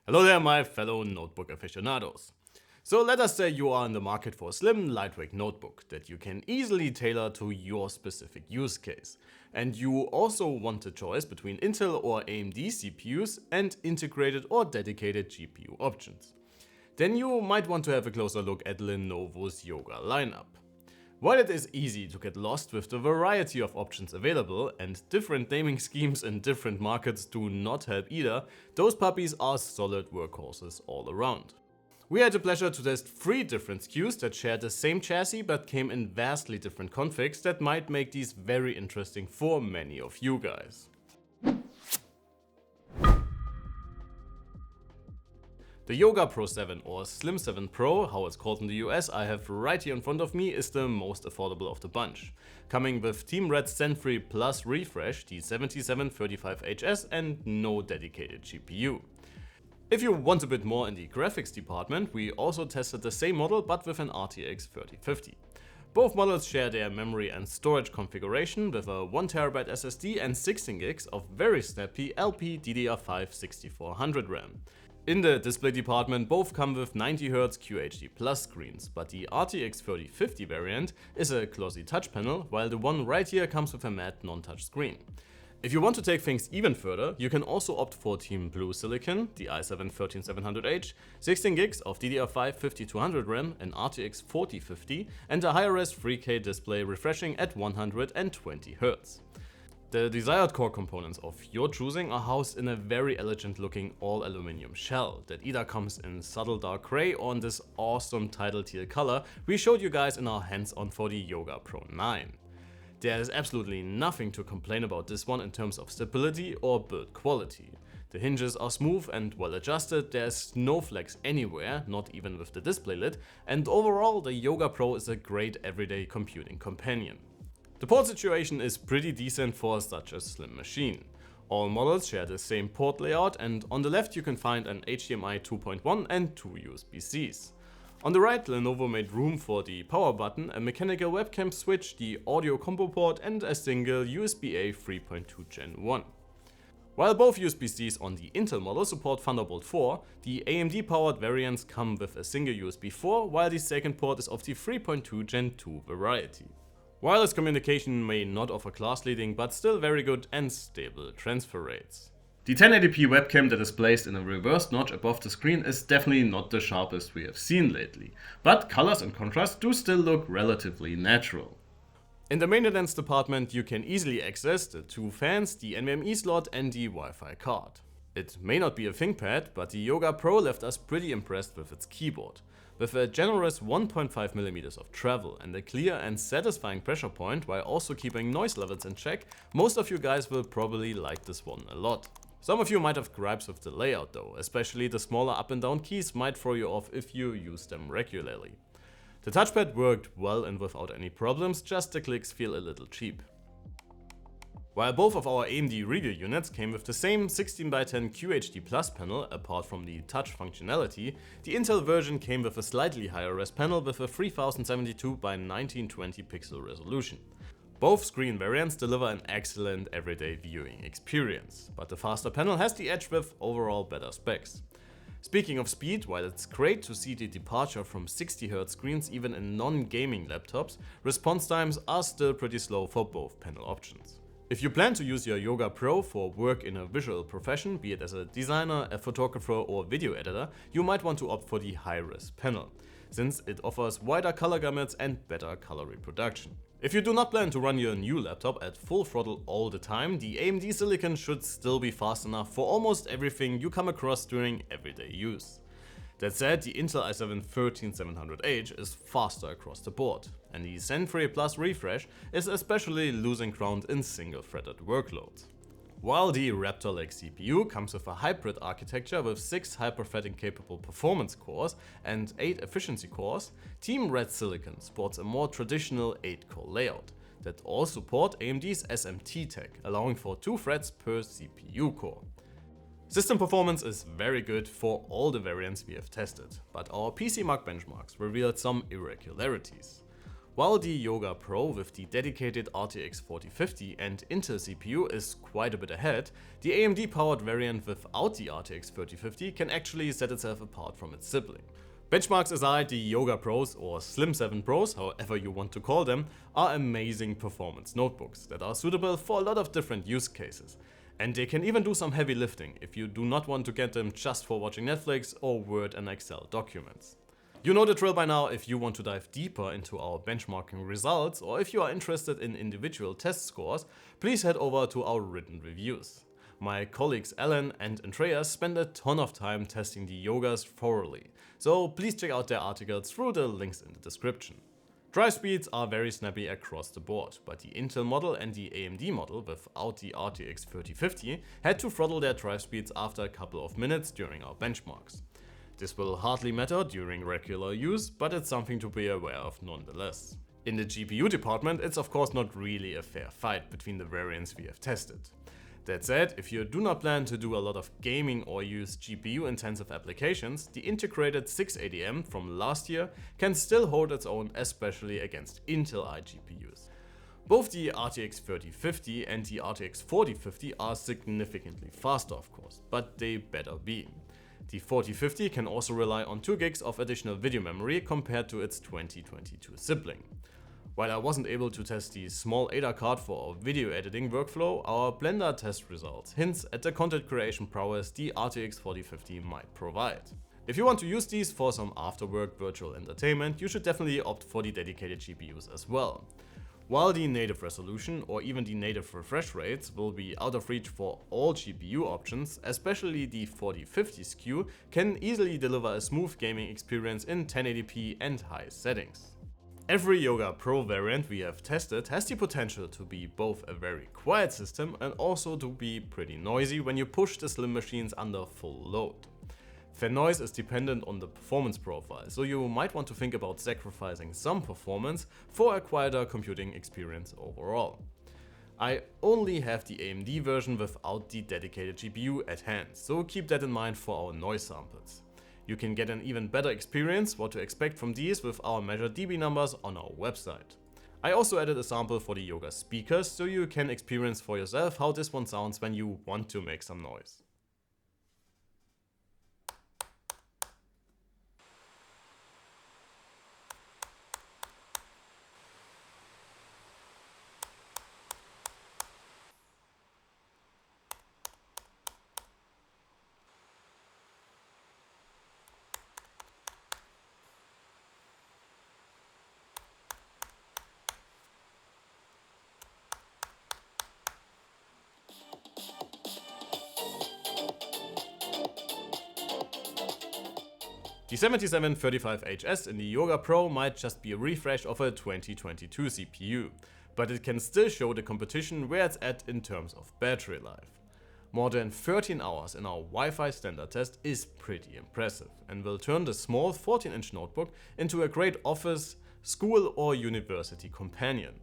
Hello there, my fellow notebook aficionados. So let us say you are in the market for a slim, lightweight notebook that you can easily tailor to your specific use case. And you also want a choice between Intel or AMD CPUs and integrated or dedicated GPU options. Then you might want to have a closer look at Lenovo's Yoga lineup. While it is easy to get lost with the variety of options available, and different naming schemes in different markets do not help either, those puppies are solid workhorses all around. We had the pleasure to test 3 different SKUs that share the same chassis but came in vastly different configs that might make these very interesting for many of you guys. The Yoga Pro 7 or Slim 7 Pro, how it's called in the US, I have right here in front of me, is the most affordable of the bunch. Coming with Team Red's Zen 3 Plus refresh, the 7735HS and no dedicated GPU. If you want a bit more in the graphics department, we also tested the same model but with an RTX 3050. Both models share their memory and storage configuration with a 1TB SSD and 16GB of very snappy LPDDR5 6400 RAM. In the display department, both come with 90Hz QHD Plus screens, but the RTX 3050 variant is a glossy touch panel, while the one right here comes with a matte non-touch screen. If you want to take things even further, you can also opt for Team Blue Silicon, the i7-13700H, 16GB of DDR5 5200 RAM, an RTX 4050, and a higher-res 3K display refreshing at 120Hz. The desired core components of your choosing are housed in a very elegant looking all aluminum shell that either comes in subtle dark grey or in this awesome tidal teal color we showed you guys in our hands-on for the Yoga Pro 9. There is absolutely nothing to complain about this one in terms of stability or build quality. The hinges are smooth and well adjusted, there's no flex anywhere, not even with the display lid, and overall the Yoga Pro is a great everyday computing companion. The port situation is pretty decent for such a slim machine. All models share the same port layout, and on the left you can find an HDMI 2.1 and 2 USB-Cs. On the right, Lenovo made room for the power button, a mechanical webcam switch, the audio combo port and a single USB-A 3.2 Gen 1. While both USB-Cs on the Intel model support Thunderbolt 4, the AMD powered variants come with a single USB 4, while the second port is of the 3.2 Gen 2 variety. Wireless communication may not offer class-leading, but still very good and stable transfer rates. The 1080p webcam that is placed in a reversed notch above the screen is definitely not the sharpest we have seen lately, but colors and contrast do still look relatively natural. In the maintenance department you can easily access the 2 fans, the NVMe slot and the Wi-Fi card. It may not be a ThinkPad, but the Yoga Pro left us pretty impressed with its keyboard. With a generous 1.5mm of travel and a clear and satisfying pressure point while also keeping noise levels in check, most of you guys will probably like this one a lot. Some of you might have gripes with the layout though, especially the smaller up and down keys might throw you off if you use them regularly. The touchpad worked well and without any problems, just the clicks feel a little cheap. While both of our AMD review units came with the same 16x10 QHD Plus panel, apart from the touch functionality, the Intel version came with a slightly higher res panel with a 3072x1920 pixel resolution. Both screen variants deliver an excellent everyday viewing experience, but the faster panel has the edge with overall better specs. Speaking of speed, while it's great to see the departure from 60Hz screens even in non-gaming laptops, response times are still pretty slow for both panel options. If you plan to use your Yoga Pro for work in a visual profession, be it as a designer, a photographer or video editor, you might want to opt for the high-res panel, since it offers wider color gamuts and better color reproduction. If you do not plan to run your new laptop at full throttle all the time, the AMD Silicon should still be fast enough for almost everything you come across during everyday use. That said, the Intel i7-13700H is faster across the board, and the Zen 3 Plus refresh is especially losing ground in single-threaded workloads. While the Raptor-like CPU comes with a hybrid architecture with 6 hyper-threading capable performance cores and 8 efficiency cores, Team Red Silicon sports a more traditional 8-core layout that all support AMD's SMT tech, allowing for 2 threads per CPU core. System performance is very good for all the variants we have tested, but our PC Mark benchmarks revealed some irregularities. While the Yoga Pro with the dedicated RTX 4050 and Intel CPU is quite a bit ahead, the AMD powered variant without the RTX 3050 can actually set itself apart from its sibling. Benchmarks aside, the Yoga Pros or Slim 7 Pros, however you want to call them, are amazing performance notebooks that are suitable for a lot of different use cases. And they can even do some heavy lifting if you do not want to get them just for watching Netflix or Word and Excel documents. You know the drill by now. If you want to dive deeper into our benchmarking results, or if you are interested in individual test scores, please head over to our written reviews. My colleagues Alan and Andreas spend a ton of time testing the Yogas thoroughly, so please check out their articles through the links in the description. Drive speeds are very snappy across the board, but the Intel model and the AMD model without the RTX 3050 had to throttle their drive speeds after a couple of minutes during our benchmarks. This will hardly matter during regular use, but it's something to be aware of nonetheless. In the GPU department, it's of course not really a fair fight between the variants we have tested. That said, if you do not plan to do a lot of gaming or use GPU intensive applications, the integrated 680M from last year can still hold its own, especially against Intel iGPUs. Both the RTX 3050 and the RTX 4050 are significantly faster of course, but they better be. The 4050 can also rely on 2 gigs of additional video memory compared to its 2022 sibling. While I wasn't able to test the small ADA card for our video editing workflow, our Blender test results hints at the content creation prowess the RTX 4050 might provide. If you want to use these for some after-work virtual entertainment, you should definitely opt for the dedicated GPUs as well. While the native resolution or even the native refresh rates will be out of reach for all GPU options, especially the 4050 SKU can easily deliver a smooth gaming experience in 1080p and high settings. Every Yoga Pro variant we have tested has the potential to be both a very quiet system and also to be pretty noisy when you push the slim machines under full load. Fan noise is dependent on the performance profile, so you might want to think about sacrificing some performance for a quieter computing experience overall. I only have the AMD version without the dedicated GPU at hand, so keep that in mind for our noise samples. You can get an even better experience what to expect from these with our measured dB numbers on our website. I also added a sample for the Yoga speakers so you can experience for yourself how this one sounds when you want to make some noise. The 7735HS in the Yoga Pro might just be a refresh of a 2022 CPU, but it can still show the competition where it's at in terms of battery life. More than 13 hours in our Wi-Fi standard test is pretty impressive and will turn the small 14-inch notebook into a great office, school or university companion.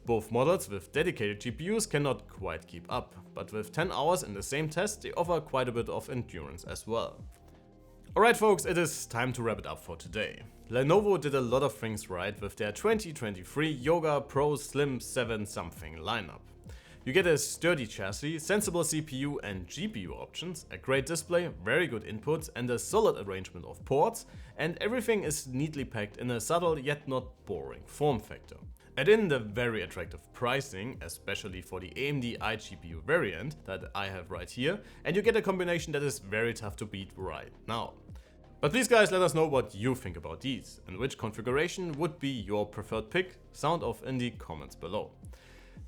Both models with dedicated GPUs cannot quite keep up, but with 10 hours in the same test they offer quite a bit of endurance as well. Alright folks, it is time to wrap it up for today. Lenovo did a lot of things right with their 2023 Yoga Pro Slim 7 something lineup. You get a sturdy chassis, sensible CPU and GPU options, a great display, very good inputs and a solid arrangement of ports, and everything is neatly packed in a subtle yet not boring form factor. Add in the very attractive pricing, especially for the AMD iGPU variant that I have right here, and you get a combination that is very tough to beat right now. But please guys, let us know what you think about these and which configuration would be your preferred pick. Sound off in the comments below.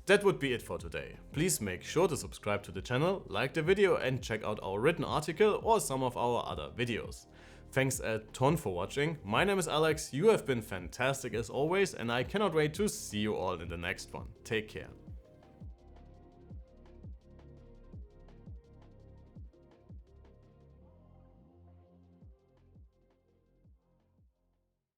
That would be it for today. Please make sure to subscribe to the channel, like the video and check out our written article or some of our other videos. Thanks a ton for watching. My name is Alex, you have been fantastic as always and I cannot wait to see you all in the next one. Take care.